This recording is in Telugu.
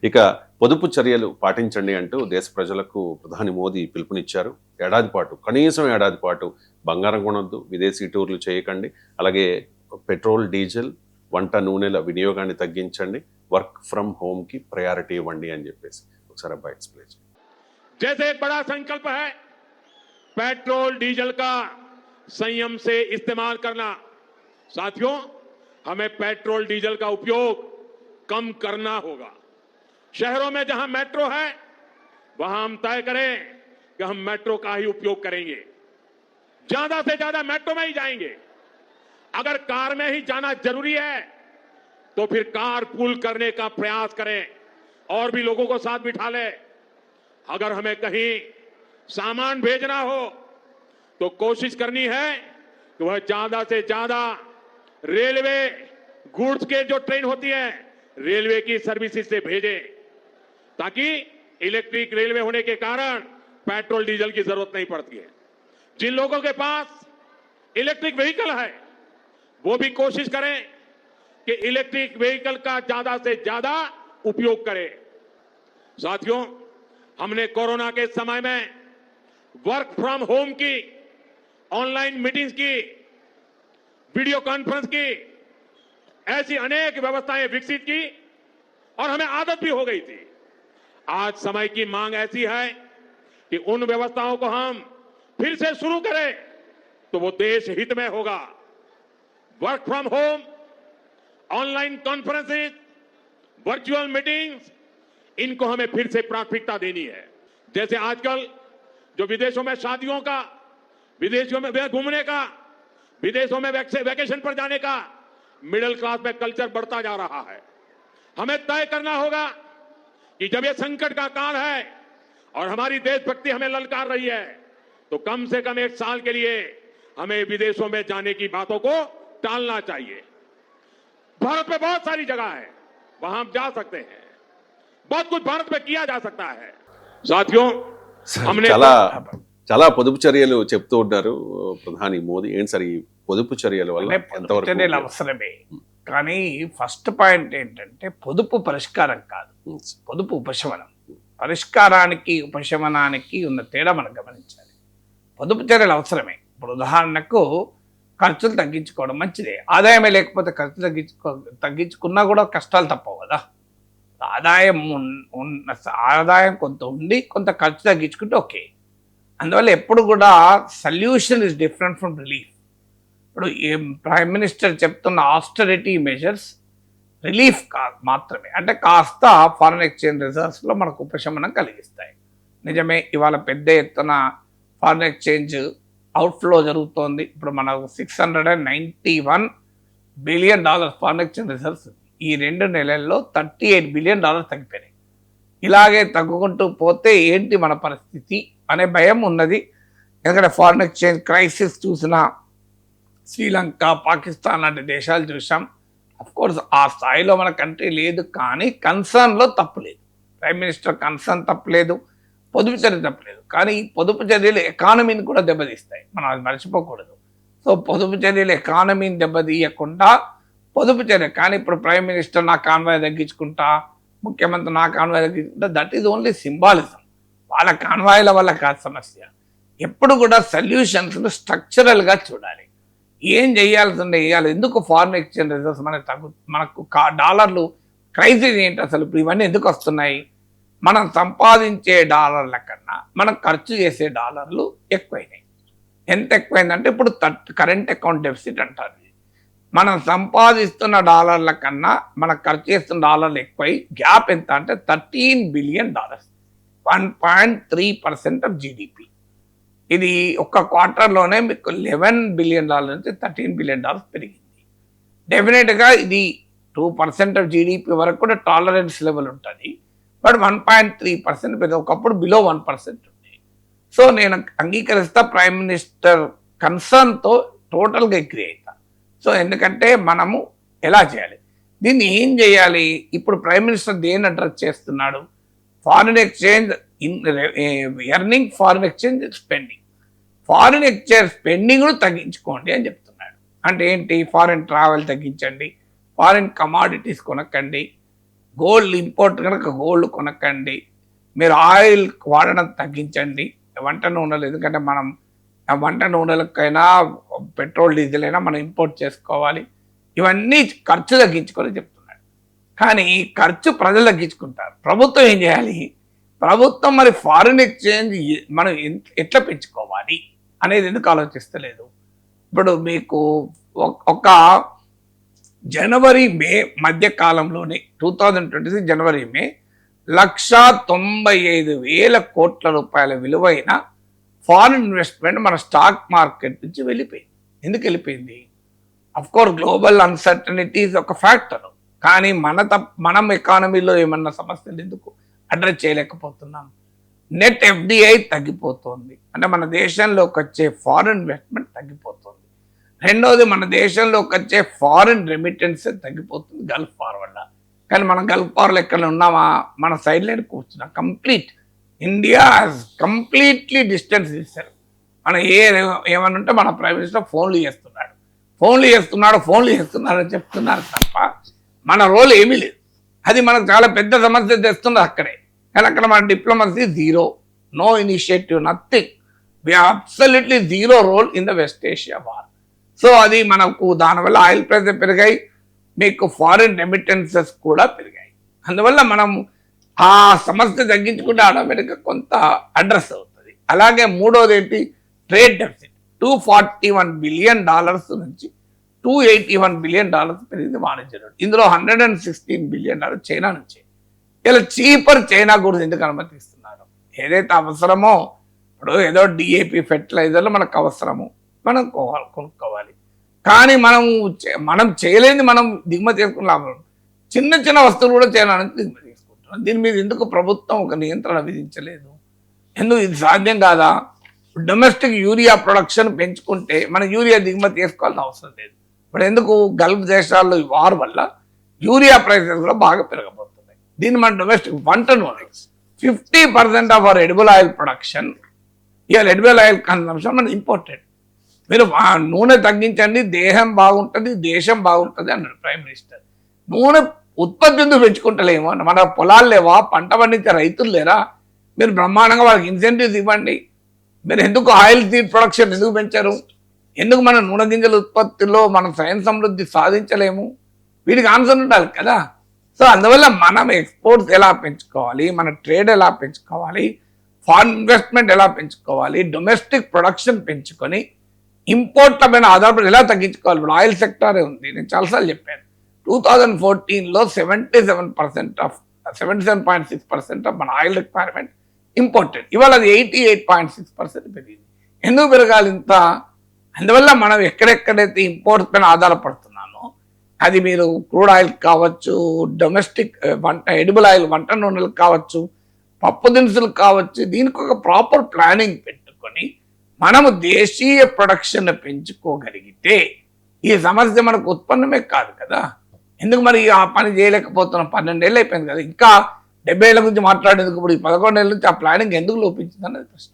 ఇక పొదుపు చర్యలు పాటించండి అంటూ దేశ ప్రజలకు ప్రధాని మోదీ పిలుపునిచ్చారు. ఏడాది పాటు, కనీసం ఏడాది పాటు బంగారం కొనొద్దు, విదేశీ టూర్లు చేయకండి, అలాగే పెట్రోల్, డీజిల్, వంట నూనెల వినియోగాన్ని తగ్గించండి, వర్క్ ఫ్రమ్ హోమ్కి ప్రయారిటీ ఇవ్వండి అని చెప్పేసి ఒకసారి అబ్బాయి ఎక్స్ప్లెయిన్. जैसे एक बड़ा संकल्प है पेट्रोल डीजल का संयम से इस्तेमाल करना। साथियों, हमें पेट्रोल डीजल का उपयोग कम करना होगा। शहरों में जहां मेट्रो है वहां हम तय करें कि हम मेट्रो का ही उपयोग करेंगे, ज्यादा से ज्यादा मेट्रो में ही जाएंगे। अगर कार में ही जाना जरूरी है तो फिर कार पूल करने का प्रयास करें और भी लोगों को साथ बिठा ले। अगर हमें कहीं सामान भेजना हो तो कोशिश करनी है कि वह ज्यादा से ज्यादा रेलवे गुड्स के जो ट्रेन होती है रेलवे की सर्विसेज से भेजे, ताकि इलेक्ट्रिक रेलवे होने के कारण पेट्रोल डीजल की जरूरत नहीं पड़ती है। जिन लोगों के पास इलेक्ट्रिक व्हीकल है वो भी कोशिश करें कि इलेक्ट्रिक व्हीकल का ज्यादा से ज्यादा उपयोग करें। साथियों, हमने कोरोना के समय में वर्क फ्रॉम होम की, ऑनलाइन मीटिंग्स की, वीडियो कॉन्फ्रेंस की, ऐसी अनेक व्यवस्थाएं विकसित की और हमें आदत भी हो गई थी। आज समय की मांग ऐसी है कि उन व्यवस्थाओं को हम फिर से शुरू करें तो वो देश हित में होगा। Work from home, online conferences, virtual meetings, इनको हमें फिर से प्राथमिकता देनी है। जैसे आजकल जो विदेशों में शादियों का, विदेशों में घूमने का, विदेशों में वैकेशन पर जाने का मिडिल क्लास में कल्चर बढ़ता जा रहा है। हमें तय करना होगा कि जब ये संकट का काल है और हमारी देशभक्ति हमें ललकार रही है तो कम से कम एक साल के लिए हमें विदेशों में जाने की बातों को टालना चाहिए। भारत में बहुत सारी जगह है, वहां हम जा सकते हैं। बहुत कुछ भारत में किया जा सकता है। साथियों, हमने చాలా చాలా పొదుపు చర్యలు చెప్తూ ఉంటారు ప్రధాని మోదీ. ఏంటి సార్ ఈ పొదుపు చర్యల వల్ల ఎంతవరకు చర్యలు అవసరమే, కానీ ఫస్ట్ పాయింట్ ఏంటంటే పొదుపు పరిష్కారం కాదు, పొదుపు ఉపశమనం. పరిష్కారానికి ఉపశమనానికి ఉన్న తేడా మనం గమనించాలి. పొదుపు చర్యలు అవసరమే. ఇప్పుడు ఉదాహరణకు ఖర్చులు తగ్గించుకోవడం మంచిదే. ఆదాయమే లేకపోతే ఖర్చు తగ్గించుకున్నా కూడా కష్టాలు తప్పవు కదా. ఆదాయం కొంత ఉండి కొంత ఖర్చు తగ్గించుకుంటే ఓకే. అందువల్ల ఎప్పుడు కూడా solution is different from relief. ఇప్పుడు ప్రైమ్ మినిస్టర్ చెప్తున్న ఆస్టరిటీ మెజర్స్ రిలీఫ్ కాదు మాత్రమే, అంటే కాస్త ఫారెన్ ఎక్స్చేంజ్ రిజర్వ్స్లో మనకు ఉపశమనం కలిగిస్తాయి. నిజమే, ఇవాళ పెద్ద ఎత్తున ఫారెన్ ఎక్స్చేంజ్ అవుట్ఫ్లో జరుగుతోంది. ఇప్పుడు మనకు $691 బిలియన్ ఫారెన్ ఎక్స్చేంజ్ రిజర్వ్స్ ఈ 2 నెలల్లో $38 బిలియన్ తగ్గిపోయినాయి. ఇలాగే తగ్గుకుంటూ పోతే ఏంటి మన పరిస్థితి అనే భయం ఉన్నది. ఎందుకంటే ఫారెన్ ఎక్స్చేంజ్ క్రైసిస్ చూసిన శ్రీలంక, పాకిస్తాన్ లాంటి దేశాలు చూసాం. అఫ్కోర్స్ ఆ స్థాయిలో మన కంట్రీ లేదు, కానీ కన్సర్న్లో తప్పులేదు. ప్రైమ్ మినిస్టర్ కన్సర్న్ తప్పలేదు, పొదుపు చర్య తప్పలేదు. కానీ ఈ పొదుపు చర్యలు ఎకానమీని కూడా దెబ్బతీస్తాయి, మనం అది మర్చిపోకూడదు. సో పొదుపు చర్యలు ఎకానమీని దెబ్బతీయకుండా పొదుపు చర్య. కానీ ఇప్పుడు ప్రైమ్ మినిస్టర్ నా కాన్వాయ్ తగ్గించుకుంటా, ముఖ్యమంత్రి నా కాన్వాయ్ తగ్గించుకుంటా, దట్ ఈజ్ ఓన్లీ సింబాలిజం. వాళ్ళ కాన్వాయ్ల వల్ల కాదు సమస్య. ఎప్పుడు కూడా సొల్యూషన్స్ను స్ట్రక్చరల్గా చూడాలి. ఏం చేయాల్సిందే చేయాలి. ఎందుకు ఫారిన్ ఎక్స్చేంజ్ రిజర్వ్స్ మనకు డాలర్లు క్రైసిస్ ఏంటి అసలు? ఇప్పుడు ఇవన్నీ ఎందుకు వస్తున్నాయి? మనం సంపాదించే డాలర్ల కన్నా మనం ఖర్చు చేసే డాలర్లు ఎక్కువైనాయి. ఎంత ఎక్కువైందంటే ఇప్పుడు కరెంట్ అకౌంట్ డెఫిసిట్ అంటారు. మనం సంపాదిస్తున్న డాలర్ల కన్నా మనం ఖర్చు చేస్తున్న డాలర్లు ఎక్కువై గ్యాప్ ఎంత అంటే $13 బిలియన్, 1.3% ఆఫ్ జీడిపి. ఇది ఒక్క క్వార్టర్లోనే మీకు $11 బిలియన్ నుంచి $13 బిలియన్ పెరిగింది. డెఫినెట్గా ఇది 2% ఆఫ్ జీడిపి వరకు కూడా టాలరెన్స్ లెవెల్ ఉంటుంది. బట్ 1.3% పెద్ద, ఒకప్పుడు బిలో 1% ఉంది. సో నేను అంగీకరిస్తా, ప్రైమ్ మినిస్టర్ కన్సర్న్తో టోటల్గా అగ్రీ అవుతా. సో ఎందుకంటే మనము ఎలా చేయాలి, దీన్ని ఏం చేయాలి? ఇప్పుడు ప్రైమ్ మినిస్టర్ దేన్ని అడ్రస్ చేస్తున్నాడు? Foreign exchange earning, foreign exchange spending. Foreign exchange స్పెండింగ్ను తగ్గించుకోండి అని చెప్తున్నాడు. అంటే ఏంటి? ఫారిన్ ట్రావెల్ తగ్గించండి, ఫారిన్ కమాడిటీస్ కొనకండి, గోల్డ్ ఇంపోర్ట్ కనుక గోల్డ్ కొనకండి, మీరు ఆయిల్ వాడడం తగ్గించండి, వంట నూనెలు, ఎందుకంటే మనం వంట నూనెలకైనా పెట్రోల్ డీజిల్ అయినా మనం ఇంపోర్ట్ చేసుకోవాలి. ఇవన్నీ ఖర్చు తగ్గించుకొని చెప్తున్నాడు. కానీ ఖర్చు ప్రజలు తగ్గించుకుంటారు. ప్రభుత్వం ఏం చేయాలి? ప్రభుత్వం మరి ఫారిన్ ఎక్స్చేంజ్ మనం ఎట్లా పెంచుకోవాలి అనేది ఎందుకు ఆలోచిస్తలేదు? ఇప్పుడు మీకు ఒక జనవరి మే మధ్య కాలంలోనే 2026 జనవరి మే 1,95,000 కోట్ల రూపాయల విలువైన ఫారిన్ ఇన్వెస్ట్మెంట్ మన స్టాక్ మార్కెట్ నుంచి వెళ్ళిపోయింది. ఎందుకు వెళ్ళిపోయింది? కోర్స్ గ్లోబల్ అన్సర్టనిటీస్ ఒక ఫ్యాక్టర్, కానీ మనం ఎకానమీలో ఏమన్నా సమస్యలు ఎందుకు అడ్రస్ చేయలేకపోతున్నాం? నెట్ ఎఫ్డిఐ తగ్గిపోతుంది, అంటే మన దేశంలోకి వచ్చే ఫారిన్ ఇన్వెస్ట్మెంట్ తగ్గిపోతుంది. రెండోది, మన దేశంలోకి వచ్చే ఫారిన్ రెమిటెన్స్ తగ్గిపోతుంది గల్ఫ్ వార్ వల్ల. కానీ మనం గల్ఫ్ వార్లో ఎక్కడ ఉన్నామా? మన సైడ్ లైన్ కూర్చున్నాం. కంప్లీట్ ఇండియా కంప్లీట్లీ డిస్టెన్స్ తీశారు. మన ఏమని ఉంటే మన ప్రైమ్ మినిస్టర్ ఫోన్లు చేస్తున్నాడు అని చెప్తున్నారు తప్ప మన రోల్ ఏమీ లేదు. అది మనకు చాలా పెద్ద సమస్య తెస్తుంది అక్కడే. కానీ అక్కడ మన diplomacy zero, no initiative, nothing. We absolutely zero role in the West Asia war. So అది మనకు దానివల్ల ఆయిల్ ప్రైస్ పెరిగాయి, మీకు ఫారిన్ రెమిటెన్సెస్ కూడా పెరిగాయి. అందువల్ల మనం ఆ సమస్య తగ్గించుకుంటే ఆటోమేటిక్గా కొంత అడ్రస్ అవుతుంది. అలాగే మూడోది ఏంటి? ట్రేడ్ డెఫిసిట్ $241 బిలియన్ నుంచి $281 బిలియన్ పెరిగింది వాణిజ్య లోటు. ఇందులో $116 బిలియన్ చైనా నుంచి. ఇలా చీపర్ చైనా గురించి ఎందుకు అనుమతిస్తున్నారు? ఏదైతే అవసరమో, ఇప్పుడు ఏదో డిఏపి ఫెర్టిలైజర్లు మనకు అవసరము, మనం కొనుక్కోవాలి. కానీ మనం చేయలేని మనం దిగుమతి చేసుకున్న లాభం, చిన్న చిన్న వస్తువులు కూడా చైనా నుంచి దిగుమతి చేసుకుంటున్నాం. దీని మీద ఎందుకు ప్రభుత్వం ఒక నియంత్రణ విధించలేదు? ఎందుకు ఇది సాధ్యం కాదా? డొమెస్టిక్ యూరియా ప్రొడక్షన్ పెంచుకుంటే మన యూరియా దిగుమతి చేసుకోవాల్సిన అవసరం లేదు. ఇప్పుడు ఎందుకు? గల్ఫ్ దేశాల్లో వార్ వల్ల యూరియా ప్రైసెస్ కూడా బాగా పెరగబోతున్నాయి. దీన్ని మన డొమెస్టిక్ వంట నూనె 50% of our edible oil production, ఇవాళ ఎడిబుల్ ఆయిల్ కన్సంప్షన్ మన ఇంపోర్టెడ్. మీరు నూనె తగ్గించండి, దేహం బాగుంటుంది, దేశం బాగుంటుంది అన్నాడు ప్రైమ్ మినిస్టర్. నూనె ఉత్పత్తి ఎందుకు పెంచుకుంటలేమో? మన పొలాలు లేవా? పంట పండించే రైతులు లేరా? మీరు బ్రహ్మాండంగా వాళ్ళకి ఇన్సెంటివ్స్ ఇవ్వండి. మీరు ఎందుకు ఆయిల్ సీడ్ ప్రొడక్షన్ ఎందుకు పెంచారు? ఎందుకు మన నూనె గింజల ఉత్పత్తిలో మనం స్వయం సమృద్ధి సాధించలేము? వీటికి ఆన్సర్ ఉండాలి కదా. సో అందువల్ల మనం ఎక్స్పోర్ట్స్ ఎలా పెంచుకోవాలి, మన ట్రేడ్ ఎలా పెంచుకోవాలి, ఫారిన్ ఇన్వెస్ట్మెంట్ ఎలా పెంచుకోవాలి, డొమెస్టిక్ ప్రొడక్షన్ పెంచుకొని ఇంపోర్ట్ల పైన ఆధారపడి ఎలా తగ్గించుకోవాలి. ఇప్పుడు ఆయిల్ సెక్టారే ఉంది, నేను చాలాసార్లు చెప్పాను. 2014లో 77.6% ఆఫ్ మన ఆయిల్ రిక్వైర్మెంట్ ఇంపోర్టెడ్. ఇవాళ అది 88.6% పెరిగింది. ఎందుకు పెరగాలి ఇంత? అందువల్ల మనం ఎక్కడెక్కడైతే ఇంపోర్ట్ పైన ఆధారపడుతున్నామో, అది మీరు క్రూడ్ ఆయిల్ కావచ్చు, డొమెస్టిక్ ఎడిబుల్ ఆయిల్ వంట నూనెలు కావచ్చు, పప్పు దినుసులు కావచ్చు, దీనికి ఒక ప్రాపర్ ప్లానింగ్ పెట్టుకొని మనము దేశీయ ప్రొడక్షన్ పెంచుకోగలిగితే ఈ సమస్య మనకు ఉత్పన్నమే కాదు కదా. ఎందుకు మరి ఆ పని చేయలేకపోతున్నాం? 12 ఏళ్ళు అయిపోయింది కదా, ఇంకా 70 ఏళ్ళ గురించి మాట్లాడేందుకు ఇప్పుడు 11 ఏళ్ళ నుంచి ఆ ప్లానింగ్ ఎందుకు లోపించింది అనేది ప్రశ్న.